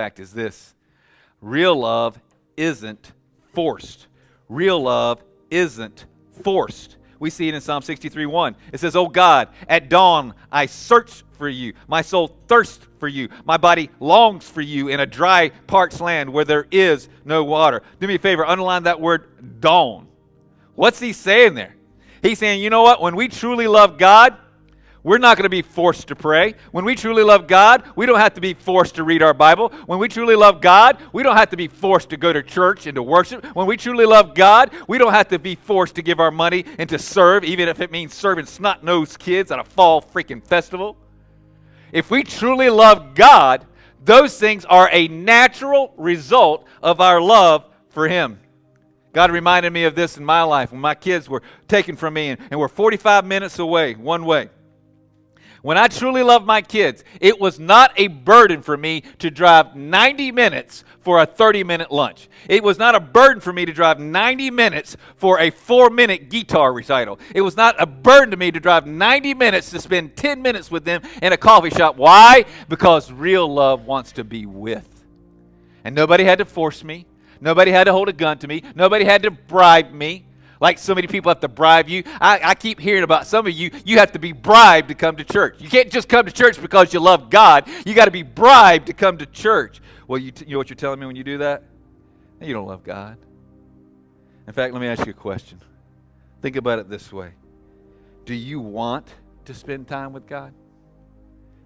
fact is this: real love isn't forced. Real love isn't forced. We see it in Psalm 63:1. It says, "Oh God, at dawn I search for you. My soul thirsts for you. My body longs for you in a dry, parched land where there is no water." Do me a favor, underline that word dawn. What's he saying there? He's saying, you know what? When we truly love God, we're not going to be forced to pray. When we truly love God, we don't have to be forced to read our Bible. When we truly love God, we don't have to be forced to go to church and to worship. When we truly love God, we don't have to be forced to give our money and to serve, even if it means serving snot-nosed kids at a fall freaking festival. If we truly love God, those things are a natural result of our love for Him. God reminded me of this in my life when my kids were taken from me and were 45 minutes away, one way. When I truly loved my kids, it was not a burden for me to drive 90 minutes for a 30-minute lunch. It was not a burden for me to drive 90 minutes for a 4-minute guitar recital. It was not a burden to me to drive 90 minutes to spend 10 minutes with them in a coffee shop. Why? Because real love wants to be with. And nobody had to force me. Nobody had to hold a gun to me. Nobody had to bribe me. Like so many people have to bribe you. I keep hearing about some of you, you have to be bribed to come to church. You can't just come to church because you love God. You got to be bribed to come to church. Well, you know what you're telling me when you do that? You don't love God. In fact, let me ask you a question. Think about it this way. Do you want to spend time with God?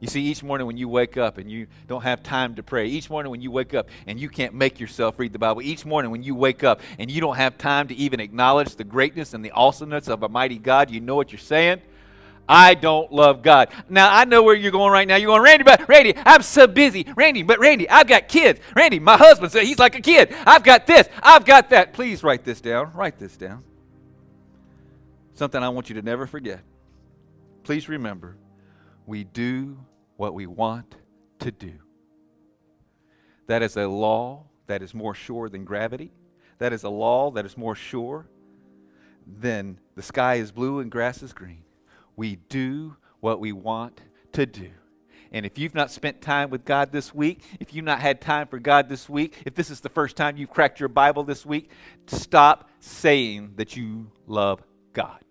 You see, each morning when you wake up and you don't have time to pray, each morning when you wake up and you can't make yourself read the Bible, each morning when you wake up and you don't have time to even acknowledge the greatness and the awesomeness of a mighty God, you know what you're saying? I don't love God. Now, I know where you're going right now. You're going, Randy, I'm so busy. Randy, I've got kids. Randy, my husband said he's like a kid. I've got this. I've got that. Please write this down. Write this down. Something I want you to never forget. Please remember, we do what we want to do. That is a law that is more sure than gravity. That is a law that is more sure than the sky is blue and grass is green. We do what we want to do. And if you've not spent time with God this week, if you've not had time for God this week, if this is the first time you've cracked your Bible this week, stop saying that you love God.